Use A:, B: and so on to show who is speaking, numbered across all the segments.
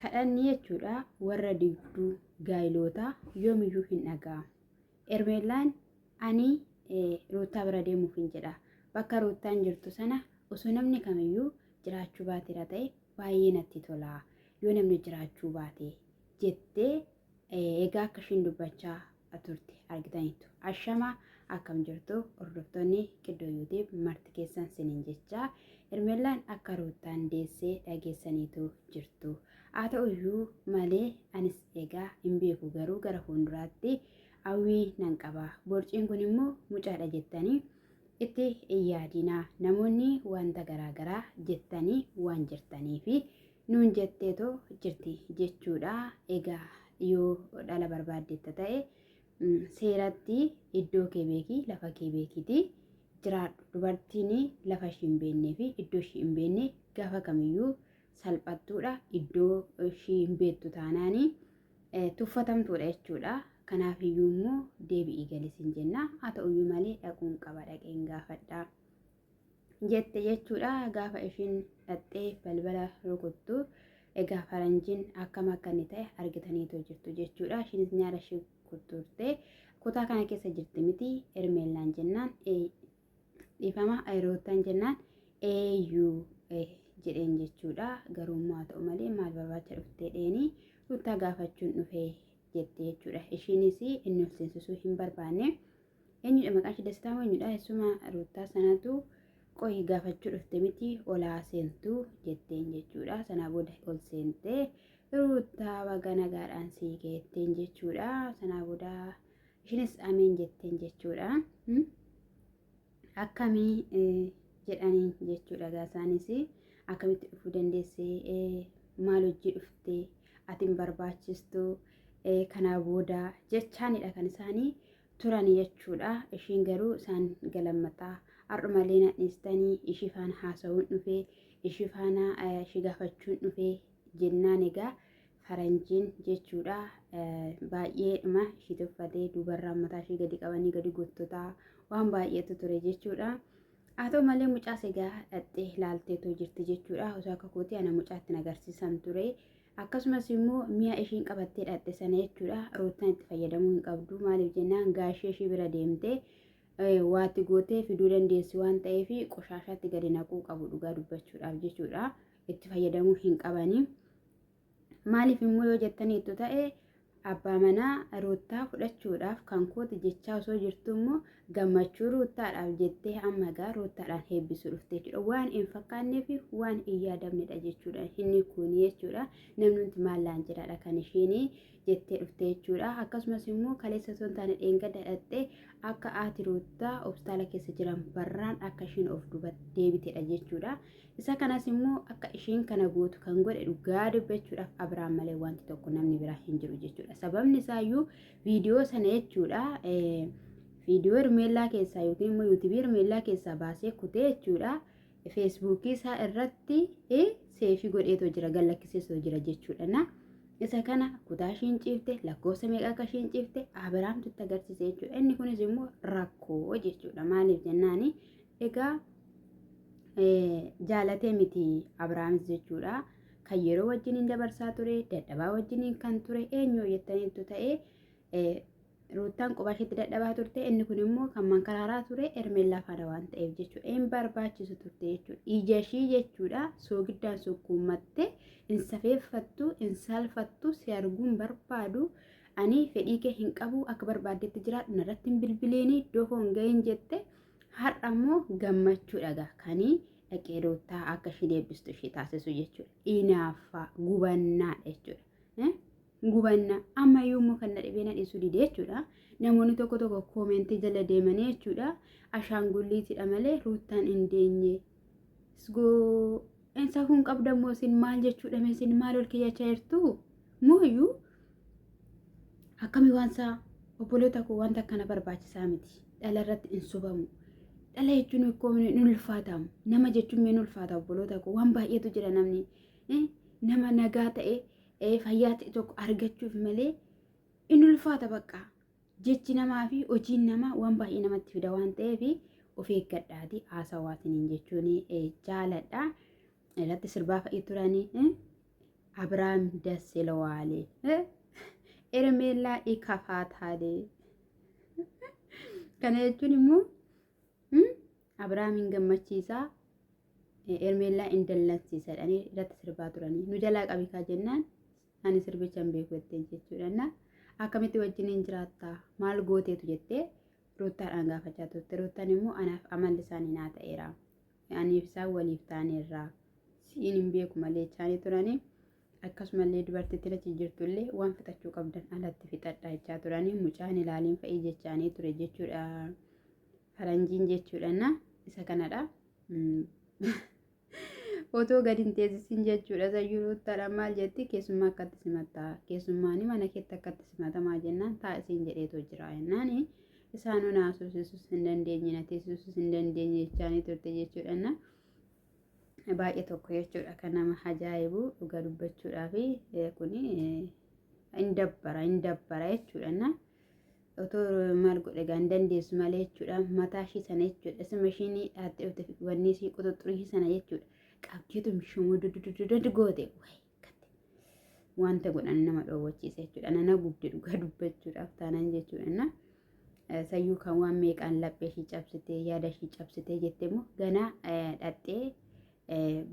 A: Kadhanni jechuudha warra dibduu gaayilootaa yoomiyyuu hin dhaga'amu. Ermeellaan ani Ruutaa bira deemuuf hin jedha. Bakka Ruutaan jirtu sana osoo namni kamiyyuu jiraachuu baateera ta'e baay'ee natti tola. Yoo namni jiraachuu baate jettee egaa akka ishiin dubbachaa turte argitaniitu. Ashamaa akkam jirtu hordoftoonni Qiddoo Yuutiib marti keessan siniin jechaa. Ermeellaan akka Ruutaan deessee dhageessaniitu jirtu. Haa ta'uyyuu malee anis egaa hin beeku garuu gara fuulduraatti hawwii nan qaba. Borciin kun immoo mucaadha jettanii itti yaadinaa. Namoonni wanta garaagaraa jettanii waan jirtanii fi nuun jetteetoo jirti jechuudha. Egaa yoo dhala barbaaddetta ta'e seeratti iddoo kee beekii lafa kee beekiti jiraadhu. Dubartiin lafa ishii hin beeknee fi iddoo ishii hin beekne gaafa kamiyyuu salphattuudha. Iddoo ishii hin beektu taanaanii tuffatamtuudha jechuudha. Kanaaf iyyuu immoo deebi'ii galisiin jenna. Haa ta'uyyuu malee dhaquun qaba dhaqeen gaafadha jette jechuudha. Gaafa ishiin dhattee balbala rukuttu egaa faranjiin akkam akka inni ta'e argitaniitu jirtu jechuudha. Ishiinis nyaara ishii kutturtee kutaa kana keessa jirti miti. Ermeellaan jennaan dhiifama Ruutaan jennaan eeyyuu jedheen jechuudha. Garuu haa ta'u malee maal barbaacha dhuftee dheeni Ruutaa gaafachuun dhufee jette jechuudha. Ishiinis inni ol seensisuu hin barbaanne eenyudha maqaan ishee Dastaa moo eenyudha eessuma Ruutaa sanatu qo'i gaafachuu dhufte miti olaa seentuu jetteen jechuudha. Sanaa booda ol seentee Ruutaa baga nagaadhaan sii geetteen jechuudha. Sanaa booda ishiinis ameen jetteen jechuudha. Akkamii jedhaniin jechuudha. Gaasaanis akkamitti dhufuu dandeessee maal hojii dhuftee ati hin barbaachistu kanaa booda jechaanidha kan isaanii turan jechuudha. Ishiin garuu isaan galammataa har'umallee nadhiistanii ishii faana haasa'uun dhufee ishii faana ishii gaafachuun dhufee jennaan egaa faranjiin jechuudha baay'eedhuma ishii tuffatee dubarraan mataa ishii gadi qabanii gadi gottotaa waan baay'eetu ture jechuudha. Haa ta'u malee mucaas egaa dhattee ilaalteetoo jirti jechuudha. Osoo akka kootii ana mucaatti agarsiisan ture. Akkasumas immoo mi'a ishiin qabattee dhatte sana jechuudha. Ruutaan itti fayyadamuu hin qabdu. Maaliif jennaan gaashee ishii bira deemtee waatti gootee fiduu dandeessi waan ta'eef qoshaashaatti gadi naquu qabu dhugaa dubbachuudhaaf jechuudha. Itti fayyadamuu hin qabani. Maaliif immoo yoo jettaniitu ta'e abbaa manaa Ruutaa fudhachuudhaaf kan kooti jechaa osoo jirtu immoo gammachuu Ruutaadhaaf jettee amma egaa Ruutaadhaan heebbisuu dhufte jechuudha. Waan hin fakkaannee fi waan hin yaadamnedha jechuudha. Inni kun jechuudha namni maallaan jedhaadha kan ishiin jettee dhufte jechuudha. Akkasumas immoo kaleessa osoo hin taane dheengadda dhattee akka haati Ruutaa hospitaala keessa jiran barraan akka ishiin of duuba deebitedha jechuudha. Isa kanas immoo akka ishiin kana gootu kan godhe dhugaa dubbachuudhaaf Abiraam malee wanti tokko namni biraa hin jiru jechuudha. Sababni isaayyuu viidiyoo sana jechuudha viidiyoo Ermeellaa keessaa yookiin immoo yuutuubii Ermeellaa keessaa baasee kutee jechuudha. Feesbuukii isaa irratti seefii godheetoo jira gallakkisiisoo jira jechuudha. Isa kana kutaa ishiin ciifte lakkoofsa meeqa akka ishiin ciifte Abiraamtu itti agarsiise jechuudha. Inni kunis immoo rakkoo jechuudha. Maaliif jennaani egaa jaalatee miti Abiraamis jechuudha. Kan yeroo wajjiniin dabarsaa ture dadhabaa wajjiniin kan ture eenyu jettaniitu ta'e Ruutaan qophaa isheetti dadhabaa turte. Inni kun immoo kan mankaraaraa ture Ermeellaa faana waan ta'eef jechuudha. Hin barbaachisu turte jechuudha. Ija ishii jechuudha soogiddaan sukkuummatte hin safeeffattu hin saalfattu si arguun barbaadu. Ani fedhii kee hin qabu akka barbaaddetti jiraadhu narratti hin bilbileeni iddoo foon gahin jette har'a immoo gammachuudha kanii dhaqee Ruutaa akka isheen eebbistu ishee taasisu jechuudha. Inaaffaa gubannaadha jechuudha. Gubannaa ammayyuu immoo kan dhibee nadhiisuu dide jechuudha. Namoonni tokko tokko koomentii jala deemanii jechuudha. Ashaangulliitidha malee Ruutaan hin deenye. Isgoo insa kun qabda immoo isin maal jechuudha isin maal ol kiyyachaa jirtu mooyyuu akkamii waansaa obboloota koo wanta akkana barbaachisaa miti. Dhala irratti hin subamu. Dhala jechuun ikkoo hin ulfaatamu. Nama jechuun hin ulfaata obboloota koo waan baay'eetu jira namni nama nagaa ta'e fayyaa ta'e tokko argachuuf malee hin ulfaata bakka. Jechi namaa fi hojiin namaa waan baay'ee namatti fida waan ta'eef of eeggadhaati haasawaatiin jechuun jaaladha. Irratti sirbaa fa'i turanii አብርሃም ደስ ይለዋል። ኤርሜላ ይከፋታል። ከነ jechuun immoo Abrahaamiin gammachiisaa Ermeellaa indallansiisadhanii irratti sirbaa turanii nu jalaa qabikaa jennaan ani sirbicha hin beeku jettee jechuudha. Akkamitti wajjiniin jiraattaa maal gooteetu jettee Ruuttaadhaan gaafachaa turte. Ruuttaan immoo anaaf amalli isaanii naa ta'eera. Aniif isaan waliif taaneerra. Siin hin beeku malee chaanii turanii akkasumallee dubartittiin achi jirtullee waan fixachuu qabdan alatti fixadhaa jechaa turanii mucaan ilaaliin fa'ii jechaanii ture jechuudha. Faranjiin jechuudha isa kanadha. Otoo gadi hin teessisin jechuudha. Sayyuu Ruuttaadhaan maal jetti keessummaa akkatti simattaa keessummaan mana keetti akkatti simatamaa jennaan taa'isiin jedheetoo jira jennaan isaan naasuusus hin dandeenye na teessisuus hin dandeenye jechaanii turte jechuudha. Baay'ee tokko jechuudha kan nama ajaa'ibu dhugaa dubbachuudhaaf kun hin dabbara jechuudha. Otoo maal godhe gaan dandeessu malee jechuudha mataa ishii sana jechuudha isa mashiinii dhaattee wanni ishii quxuxurii sana jechuudha qabdiitu mishumuu dududududu goote wanta godhan nama dhoowwachiisa jechuudha. Nana gubde dhugaa dubbachuudhaaf taanaan jechuudha. Sayyuu kan waan meeqaan laphee ishii cabsitee yaada ishii cabsitee jettee immoo ganaa dhattee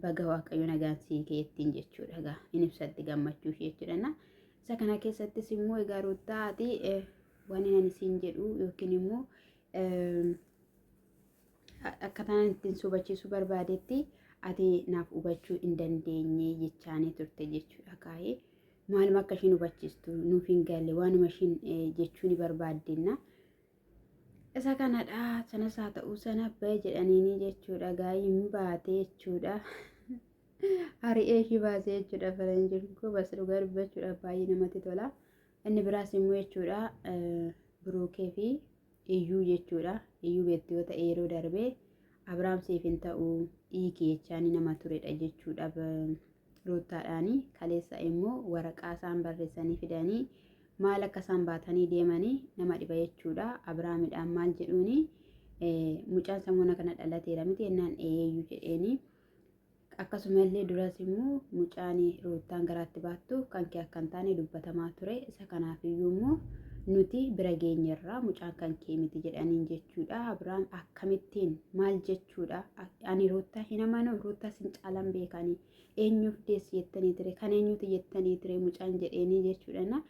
A: baga waaqayyo nagaan sii keettiin jechuudha. Egaa in ibsatti gammachuu ishee jechuudha. Isa kana keessattis immoo egaa Ruuttaati waan inni siin jedhu yookiin immoo akkataan ittiin subachiisuu barbaadetti ati naaf hubachuu hin dandeenye jechaanii turte jechuudha. Kaayee maaluma akka ishiin hubachiistu nuuf hin galle waanuma ishiin jechuu ni barbaaddenna. Isa kanadha sanas haa ta'uu sana bahe jedhaniini jechuudha. Gaayyin baatee jechuudha. Ari'ee ishii baasee jechuudha. Faranjiin koo bas dhugaa dubbachuudha baay'ee namatti tola. Inni biraas immoo jechuudha Biruukee fi Iyyuu jechuudha. Iyyuu beektu yoo ta'e yeroo darbee Abrahaam siif hin ta'u dhiigee jechaanii nama turedha jechuudha. Ruuttaadhaani kaleessa immoo waraqaa isaan barreessanii fidanii maal akka isaan baatanii deemanii nama dhiba jechuudha. Abrahaamidhaan maal jedhuuni mucaan sammuna kana dhalateera miti jennaan eeyyuu jedheeni. Akkasumallee duras immoo mucaan Ruuttaan garaatti baattu kan kee akka hin taane dubbatamaa ture. Isa kanaafiyyuu immoo nuti bira geenyerraa mucaan kan kee miti jedhaniin jechuudha. Abrahaam akkamittiin maal jechuudha. Ani Ruuttaa hin amanu Ruuttaa sin caalan beekanii eenyuuf deessi jettanii ture kan eenyuti jettanii ture mucaan jedheeni jechuudha.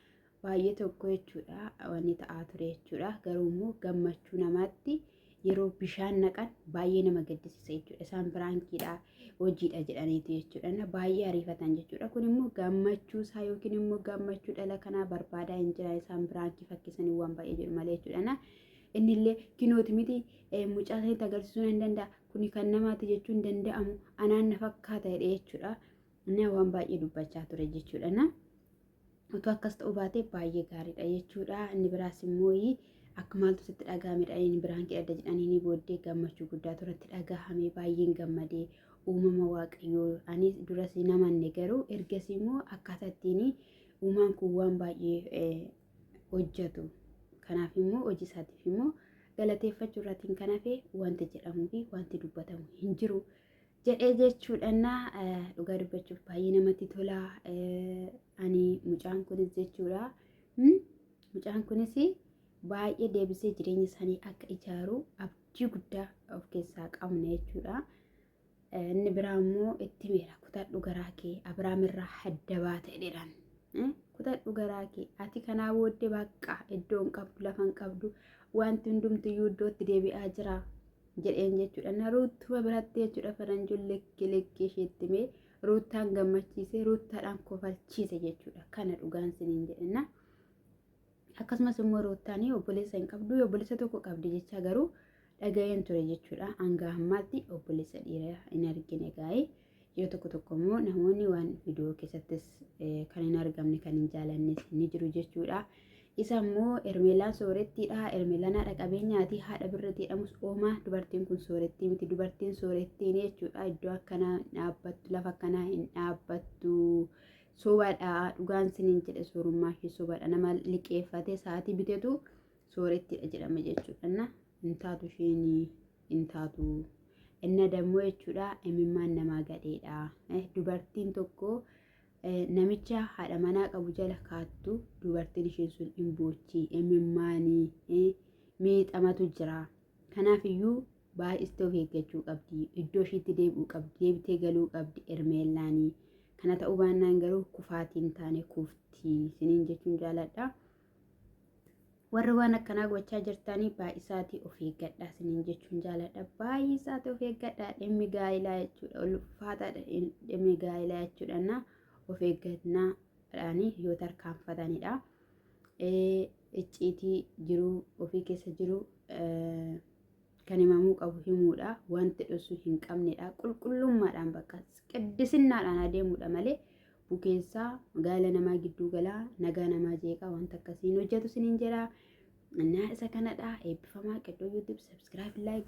A: Baay'ee tokko jechuudha wanni ta'aa ture jechuudha. Garuu immoo gammachuu namaatti yeroo bishaan naqan baay'ee nama gaddisiisa jechuudha. Isaan biraankiidha hojiidha jedhaniitu jechuudha. Baay'ee ariifatan jechuudha. Kun immoo gammachuu isaa yookiin immoo gammachuu dhala kanaa barbaadaa hin jiran isaan biraankii fakkisanii waan baay'ee jedhu malee jechuudha. Innillee kinooti miti mucaa sanitti agarsiisuu hin danda'a. Kuni kan namaati jechuun hin danda'amu. Anaan na fakkaata jedhee jechuudha. Inni waan baay'ee dubbachaa ture jechuudha. Otoo akkas ta'uu baatee baay'ee gaariidha jechuudha. Inni biraas immoo akka maaltu sitti dhaga'amedha. Inni biraankii adda jedhanii booddee gammachuu guddaa turatti dhaga'ame baay'een gammadee uumama waaqayyoo ani duras namanne garuu ergas immoo akkaataa ittiin uumaan kun waan baay'ee hojjetu. Kanaaf immoo hojii isaatiif immoo galateeffachuu irratti kan hafe wanti jedhamuu fi wanti dubbatamu hin jiru jedhee jechuudha. Dhugaa dubbachuuf baay'ee namatti tola. Ani mucaan kunis jechuudha. Mucaan kunis baay'ee deebisee jireenya isaanii akka ijaaru abdii guddaa of keessaa qabna jechuudha. Inni biraa immoo itti meera kutadhu garaa kee Abrahaam irraa adda baate jedhan. Kutadhu garaa kee ati kanaa booddee bakka iddoo hin qabdu lafa hin qabdu wanti hundumtiyyuu iddootti deebi'aa jira jedheen jechuudha. Ruuttuma biratti jechuudha faranjoon lekki isheetti mee Ruuttaan gammachiise Ruuttaadhaan kofalchiise jechuudha. Kana dhugaan siniin jedhena. Akkasumas immoo Ruuttaan obboleessa hin qabdu obboleessa tokko qabdi jecha garuu dhaga'een ture jechuudha. Hanga ammaatti obboleessa dhiiraa hin argine gaa'ee yoo tokko immoo namoonni waan viidiyoo keessattis kan hin argamne kan hin jaalannes ni jiru jechuudha. Isa immoo Ermeellaan soorettiidha. Ermeellaan haadha qabeenyaati. Haadha birratti jedhamus oomaa dubartiin kun soorettii miti. Dubartiin soorettiin jechuudha. Iddoo akkanaa dhaabbattu lafa akkanaa hin dhaabbattu. Sobaadha dhugaan siniin jedhe soorummaa ishee sobaadha. Nama liqeeffate sa'aatii bitetu soorettiidha jedhama jechuudha. Intaatu isheen intaatu. Inna dammoo jechuudha imimmaan namaa gadheedha. Dubartiin tokko namicha haadha manaa qabu jala kaattu dubartiin isheen sun hin boochii imimmaanii miixamatu jira. Kanaafiyyuu baay'istee of eeggachuu qabdi. Iddoo ishiitti deebi'uu qabdi. Deebitee galuu qabdi Ermeellaanii. Kana ta'uu baannaan garuu kufaatiin taane kuftii isiniin jechuun jaaladha. Warri waan akkanaa gochaa jirtanii baay'isaatii of eeggadhaa isiniin jechuun jaaladha. Baay'isaatii of eeggadhaa dhimmi gaa'ilaa jechuudha. Ulfaataadha dhimmi gaa'ilaa jechuudha. Of eeggannaadhaanii yoo tarkaanfatanidha. Icciitii jiru ofii keessa jiru kan himamuu qabu himuudha. Wanti dhosuu hin qabnedha. Qulqullummaadhaan bakka qiddisinnaadhaan adeemuudha malee bukeessaa gaa'ila namaa gidduu galaa nagaa namaa jeeqaa wanta akkasiin hojjetu isiniin jedha. Innaa isa kanadha. Eebbifamaa Qiddoo YouTube subscribe like